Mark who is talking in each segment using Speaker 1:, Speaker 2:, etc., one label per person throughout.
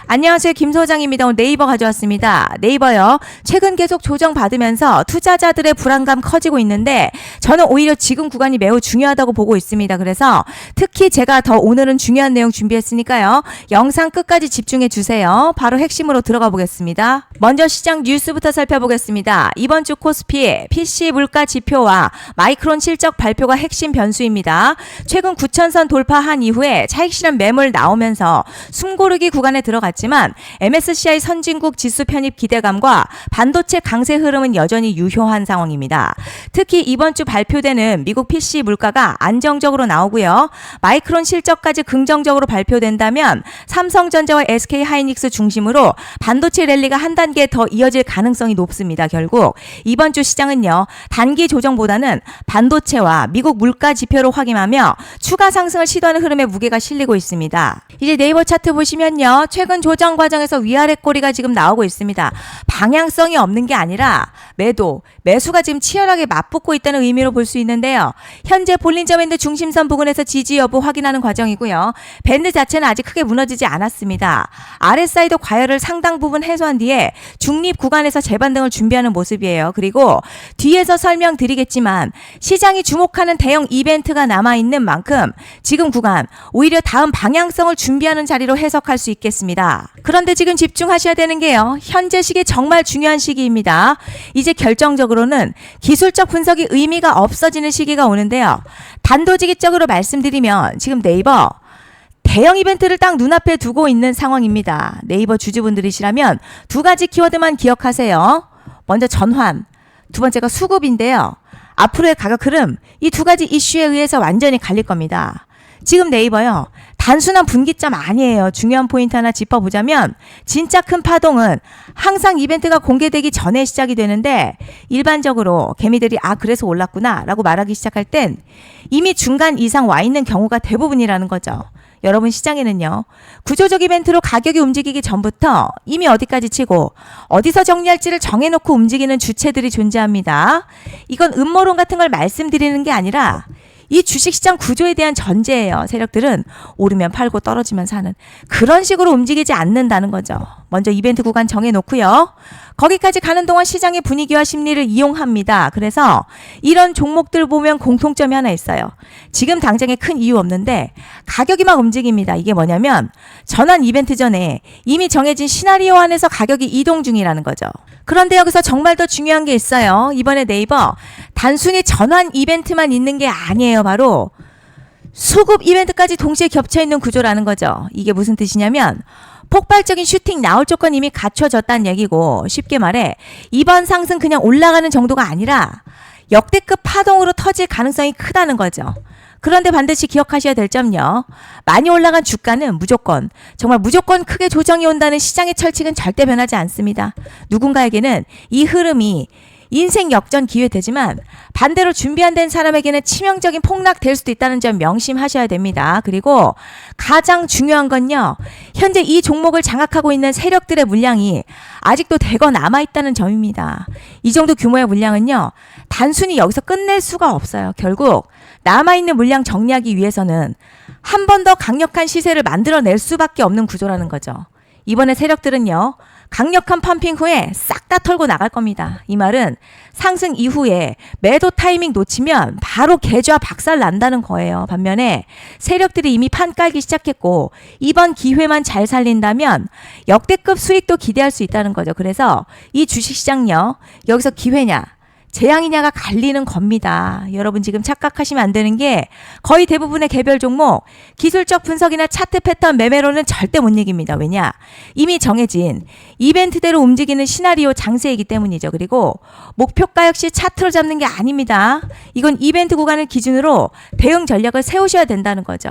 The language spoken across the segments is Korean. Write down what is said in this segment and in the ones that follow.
Speaker 1: 안녕하세요. 김 소장입니다. 오늘 네이버 가져왔습니다. 네이버요. 최근 계속 조정받으면서 투자자들의 불안감 커지고 있는데 저는 오히려 지금 구간이 매우 중요하다고 보고 있습니다. 그래서 특히 제가 더 오늘은 중요한 내용 준비했으니까요. 영상 끝까지 집중해 주세요. 바로 핵심으로 들어가 보겠습니다. 먼저 시장 뉴스부터 살펴보겠습니다. 이번 주 코스피 PC 물가 지표와 마이크론 실적 발표가 핵심 변수입니다. 최근 9,000선 돌파한 이후에 차익 실현 매물 나오면서 숨고르기 구간에 들어갔지만 MSCI 선진국 지수 편입 기대감과 반도체 강세 흐름은 여전히 유효한 상황입니다. 특히 이번 주 발표되는 미국 PC 물가가 안정적으로 나오고요. 마이크론 실적까지 긍정적으로 발표된다면 삼성전자와 SK하이닉스 중심으로 반도체 랠리가 한 단계 더 이어질 가능성이 높습니다. 결국 이번 주 시장은요. 단기 조정보다는 반도체와 미국 물가 지표로 확인하며 추가 상승을 시도하는 흐름에 무게가 실리고 있습니다. 이제 네이버 차트 보시면요. 최근 조정 과정에서 위아래 꼬리가 지금 나오고 있습니다. 방향성이 없는 게 아니라 매수가 지금 치열하게 맞붙고 있다는 의미로 볼 수 있는데요. 현재 볼린저 밴드 중심선 부근에서 지지 여부 확인하는 과정이고요. 밴드 자체는 아직 크게 무너지지 않았습니다. RSI도 과열을 상당 부분 해소한 뒤에 중립 구간에서 재반등을 준비하는 모습이에요. 그리고 뒤에서 설명드리겠지만 시장이 주목하는 대형 이벤트가 남아있는 만큼 지금 구간 오히려 다음 방향성을 준비하는 자리로 해석할 수 있겠습니다. 그런데 지금 집중하셔야 되는 게요. 현재 시기 정말 중요한 시기입니다. 이제 결정적으로는 기술적 분석이 의미가 없어지는 시기가 오는데요. 단도직입적으로 말씀드리면 지금 네이버 대형 이벤트를 딱 눈앞에 두고 있는 상황입니다. 네이버 주주분들이시라면 두 가지 키워드만 기억하세요. 먼저 전환, 두 번째가 수급인데요. 앞으로의 가격 흐름, 이 두 가지 이슈에 의해서 완전히 갈릴 겁니다. 지금 네이버요. 단순한 분기점 아니에요. 중요한 포인트 하나 짚어보자면 진짜 큰 파동은 항상 이벤트가 공개되기 전에 시작이 되는데 일반적으로 개미들이 그래서 올랐구나 라고 말하기 시작할 땐 이미 중간 이상 와 있는 경우가 대부분이라는 거죠. 여러분 시장에는요. 구조적 이벤트로 가격이 움직이기 전부터 이미 어디까지 치고 어디서 정리할지를 정해놓고 움직이는 주체들이 존재합니다. 이건 음모론 같은 걸 말씀드리는 게 아니라 이 주식시장 구조에 대한 전제예요. 세력들은 오르면 팔고 떨어지면 사는 그런 식으로 움직이지 않는다는 거죠. 먼저 이벤트 구간 정해놓고요. 거기까지 가는 동안 시장의 분위기와 심리를 이용합니다. 그래서 이런 종목들 보면 공통점이 하나 있어요. 지금 당장에 큰 이유 없는데 가격이 막 움직입니다. 이게 뭐냐면 전환 이벤트 전에 이미 정해진 시나리오 안에서 가격이 이동 중이라는 거죠. 그런데 여기서 정말 더 중요한 게 있어요. 이번에 네이버 단순히 전환 이벤트만 있는 게 아니에요. 바로 수급 이벤트까지 동시에 겹쳐 있는 구조라는 거죠. 이게 무슨 뜻이냐면 폭발적인 슈팅 나올 조건 이미 갖춰졌다는 얘기고 쉽게 말해 이번 상승 그냥 올라가는 정도가 아니라 역대급 파동으로 터질 가능성이 크다는 거죠. 그런데 반드시 기억하셔야 될 점요. 많이 올라간 주가는 정말 무조건 크게 조정이 온다는 시장의 철칙은 절대 변하지 않습니다. 누군가에게는 이 흐름이 인생 역전 기회 되지만 반대로 준비 안 된 사람에게는 치명적인 폭락 될 수도 있다는 점 명심하셔야 됩니다. 그리고 가장 중요한 건요. 현재 이 종목을 장악하고 있는 세력들의 물량이 아직도 대거 남아있다는 점입니다. 이 정도 규모의 물량은요. 단순히 여기서 끝낼 수가 없어요. 결국 남아있는 물량 정리하기 위해서는 한 번 더 강력한 시세를 만들어낼 수밖에 없는 구조라는 거죠. 이번에 세력들은요. 강력한 펌핑 후에 싹 다 털고 나갈 겁니다. 이 말은 상승 이후에 매도 타이밍 놓치면 바로 계좌 박살 난다는 거예요. 반면에 세력들이 이미 판 깔기 시작했고 이번 기회만 잘 살린다면 역대급 수익도 기대할 수 있다는 거죠. 그래서 이 주식시장요. 여기서 기회냐 재앙이냐가 갈리는 겁니다. 여러분 지금 착각하시면 안 되는 게 거의 대부분의 개별 종목 기술적 분석이나 차트 패턴 매매로는 절대 못 이깁니다. 왜냐? 이미 정해진 이벤트대로 움직이는 시나리오 장세이기 때문이죠. 그리고 목표가 역시 차트로 잡는 게 아닙니다. 이건 이벤트 구간을 기준으로 대응 전략을 세우셔야 된다는 거죠.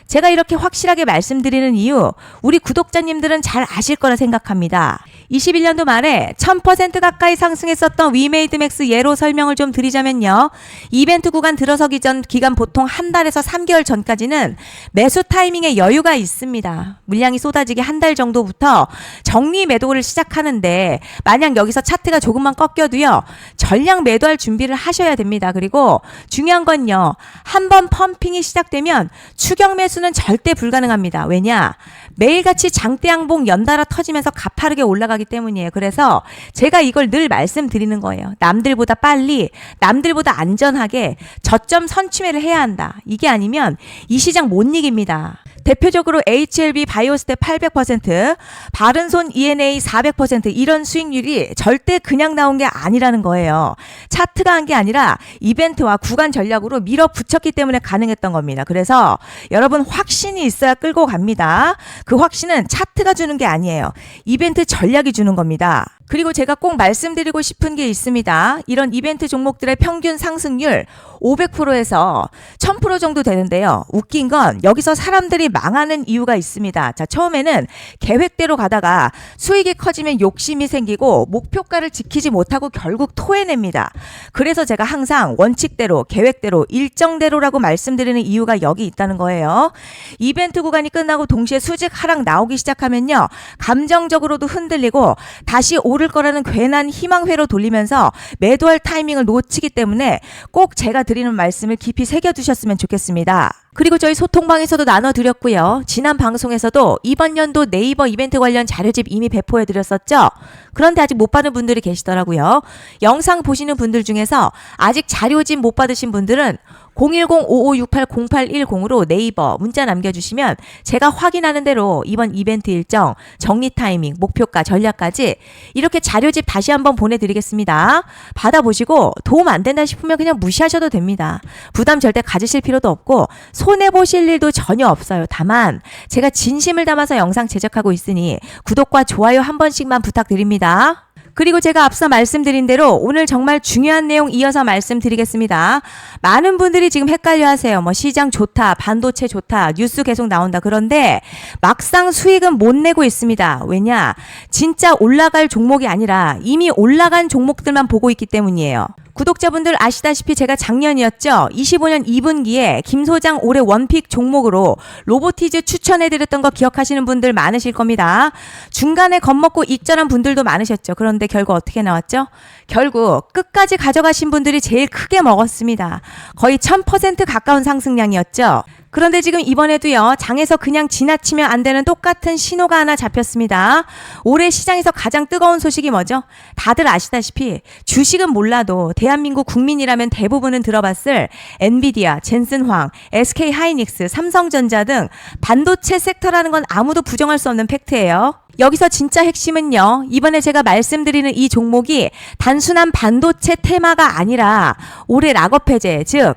Speaker 1: 제가 이렇게 확실하게 말씀드리는 이유 우리 구독자님들은 잘 아실 거라 생각합니다. 21년도 말에 1000% 가까이 상승했었던 위메이드맥스 예로 설명을 좀 드리자면요. 이벤트 구간 들어서기 전 기간 보통 한 달에서 3개월 전까지는 매수 타이밍에 여유가 있습니다. 물량이 쏟아지기 한 달 정도부터 정리 매도를 시작하는데 만약 여기서 차트가 조금만 꺾여도요. 전량 매도할 준비를 하셔야 됩니다. 그리고 중요한 건요. 한번 펌핑이 시작되면 추격 매수는 절대 불가능합니다. 왜냐? 매일같이 장대양봉 연달아 터지면서 가파르게 올라가기 때문이에요. 그래서 제가 이걸 늘 말씀드리는 거예요. 남들보다 빨리, 남들보다 안전하게 저점 선취매를 해야 한다. 이게 아니면 이 시장 못 이깁니다. 대표적으로 HLB 바이오스텝 800%, 바른손 ENA 400% 이런 수익률이 절대 그냥 나온 게 아니라는 거예요. 차트가 한 게 아니라 이벤트와 구간 전략으로 밀어붙였기 때문에 가능했던 겁니다. 그래서 여러분 확신이 있어야 끌고 갑니다. 그 확신은 차트가 주는 게 아니에요. 이벤트 전략이 주는 겁니다. 그리고 제가 꼭 말씀드리고 싶은 게 있습니다. 이런 이벤트 종목들의 평균 상승률 500%에서 1000% 정도 되는데요. 웃긴 건 여기서 사람들이 망하는 이유가 있습니다. 자, 처음에는 계획대로 가다가 수익이 커지면 욕심이 생기고 목표가를 지키지 못하고 결국 토해냅니다. 그래서 제가 항상 원칙대로, 계획대로, 일정대로라고 말씀드리는 이유가 여기 있다는 거예요. 이벤트 구간이 끝나고 동시에 수직 하락 나오기 시작하면요. 감정적으로도 흔들리고 다시 오를 거라는 괜한 희망회로 돌리면서 매도할 타이밍을 놓치기 때문에 꼭 제가 드리는 말씀을 깊이 새겨두셨으면 좋겠습니다. 그리고 저희 소통방에서도 나눠드렸고요. 지난 방송에서도 이번 연도 네이버 이벤트 관련 자료집 이미 배포해드렸었죠. 그런데 아직 못 받은 분들이 계시더라고요. 영상 보시는 분들 중에서 아직 자료집 못 받으신 분들은 010-5568-0810으로 네이버 문자 남겨주시면 제가 확인하는 대로 이번 이벤트 일정, 정리 타이밍, 목표가, 전략까지 이렇게 자료집 다시 한번 보내드리겠습니다. 받아보시고 도움 안 된다 싶으면 그냥 무시하셔도 됩니다. 부담 절대 가지실 필요도 없고 손해보실 일도 전혀 없어요. 다만 제가 진심을 담아서 영상 제작하고 있으니 구독과 좋아요 한 번씩만 부탁드립니다. 그리고 제가 앞서 말씀드린 대로 오늘 정말 중요한 내용 이어서 말씀드리겠습니다. 많은 분들이 지금 헷갈려 하세요. 시장 좋다, 반도체 좋다, 뉴스 계속 나온다. 그런데 막상 수익은 못 내고 있습니다. 왜냐? 진짜 올라갈 종목이 아니라 이미 올라간 종목들만 보고 있기 때문이에요. 구독자분들 아시다시피 제가 작년이었죠. 25년 2분기에 김 소장 올해 원픽 종목으로 로보티즈 추천해드렸던 거 기억하시는 분들 많으실 겁니다. 중간에 겁먹고 익절한 분들도 많으셨죠. 그런데 결국 어떻게 나왔죠? 결국 끝까지 가져가신 분들이 제일 크게 먹었습니다. 거의 1000% 가까운 상승량이었죠. 그런데 지금 이번에도요, 장에서 그냥 지나치면 안 되는 똑같은 신호가 하나 잡혔습니다. 올해 시장에서 가장 뜨거운 소식이 뭐죠? 다들 아시다시피 주식은 몰라도 대한민국 국민이라면 대부분은 들어봤을 엔비디아, 젠슨황, SK 하이닉스, 삼성전자 등 반도체 섹터라는 건 아무도 부정할 수 없는 팩트예요. 여기서 진짜 핵심은요, 이번에 제가 말씀드리는 이 종목이 단순한 반도체 테마가 아니라 올해 락업 해제, 즉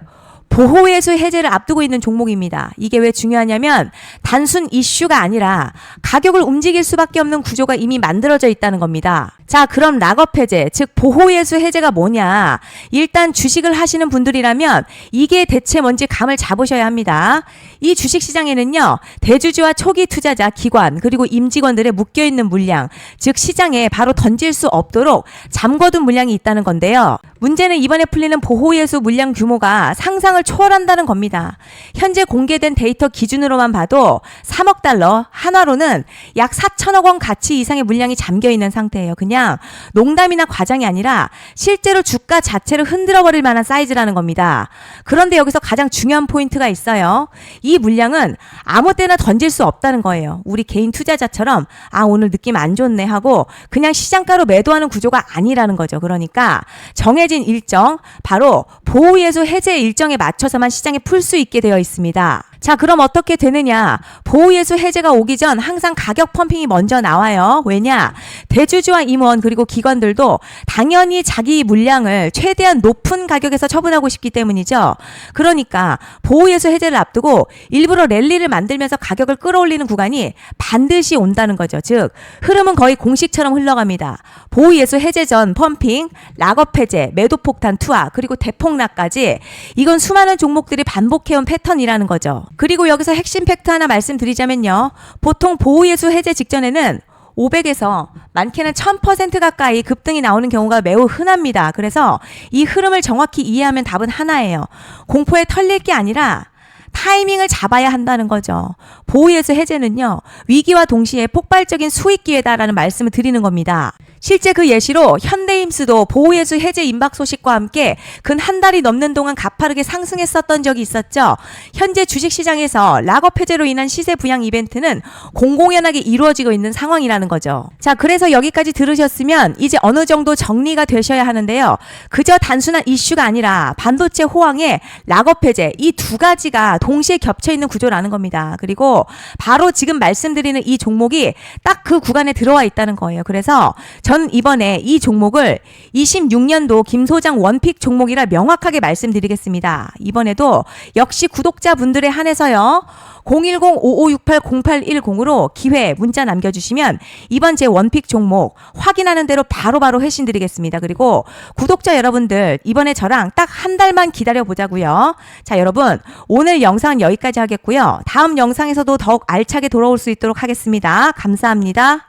Speaker 1: 보호예수 해제를 앞두고 있는 종목입니다. 이게 왜 중요하냐면 단순 이슈가 아니라 가격을 움직일 수밖에 없는 구조가 이미 만들어져 있다는 겁니다. 자, 그럼 락업 해제, 즉 보호예수 해제가 뭐냐? 일단 주식을 하시는 분들이라면 이게 대체 뭔지 감을 잡으셔야 합니다. 이 주식시장에는요, 대주주와 초기 투자자, 기관, 그리고 임직원들의 묶여있는 물량, 즉 시장에 바로 던질 수 없도록 잠궈둔 물량이 있다는 건데요. 문제는 이번에 풀리는 보호예수 물량 규모가 상상을 초월한다는 겁니다. 현재 공개된 데이터 기준으로만 봐도 3억 달러, 한화로는 약 4천억 원 가치 이상의 물량이 잠겨있는 상태예요. 그냥 농담이나 과장이 아니라 실제로 주가 자체를 흔들어버릴 만한 사이즈라는 겁니다. 그런데 여기서 가장 중요한 포인트가 있어요. 이 물량은 아무 때나 던질 수 없다는 거예요. 우리 개인 투자자처럼 오늘 느낌 안 좋네 하고 그냥 시장가로 매도하는 구조가 아니라는 거죠. 그러니까 정해진 일정, 바로 보호예수 해제 일정에 맞춰서만 시장에 풀 수 있게 되어 있습니다. 자, 그럼 어떻게 되느냐? 보호예수 해제가 오기 전 항상 가격 펌핑이 먼저 나와요. 왜냐? 대주주와 임원 그리고 기관들도 당연히 자기 물량을 최대한 높은 가격에서 처분하고 싶기 때문이죠. 그러니까 보호예수 해제를 앞두고 일부러 랠리를 만들면서 가격을 끌어올리는 구간이 반드시 온다는 거죠. 즉 흐름은 거의 공식처럼 흘러갑니다. 보호예수 해제 전 펌핑, 락업 해제, 매도 폭탄 투하, 그리고 대폭락까지 이건 수많은 종목들이 반복해온 패턴이라는 거죠. 그리고 여기서 핵심 팩트 하나 말씀드리자면요. 보통 보호예수 해제 직전에는 500에서 많게는 1000% 가까이 급등이 나오는 경우가 매우 흔합니다. 그래서 이 흐름을 정확히 이해하면 답은 하나예요. 공포에 털릴 게 아니라 타이밍을 잡아야 한다는 거죠. 보호예수 해제는요, 위기와 동시에 폭발적인 수익 기회다라는 말씀을 드리는 겁니다. 실제 그 예시로 현대임스도 보호예수 해제 임박 소식과 함께 근 한 달이 넘는 동안 가파르게 상승했었던 적이 있었죠. 현재 주식시장에서 락업 해제로 인한 시세 부양 이벤트는 공공연하게 이루어지고 있는 상황이라는 거죠. 자, 그래서 여기까지 들으셨으면 이제 어느 정도 정리가 되셔야 하는데요. 그저 단순한 이슈가 아니라 반도체 호황에 락업 해제 이 두 가지가 동시에 겹쳐 있는 구조라는 겁니다. 그리고 바로 지금 말씀드리는 이 종목이 딱 그 구간에 들어와 있다는 거예요. 그래서 전 이번에 이 종목을 26년도 김 소장 원픽 종목이라 명확하게 말씀드리겠습니다. 이번에도 역시 구독자분들에 한해서요. 010-5568-0810으로 기회 문자 남겨주시면 이번 제 원픽 종목 확인하는 대로 바로바로 회신 드리겠습니다. 그리고 구독자 여러분들 이번에 저랑 딱 한 달만 기다려보자고요. 자, 여러분 오늘 영상 여기까지 하겠고요. 다음 영상에서도 더욱 알차게 돌아올 수 있도록 하겠습니다. 감사합니다.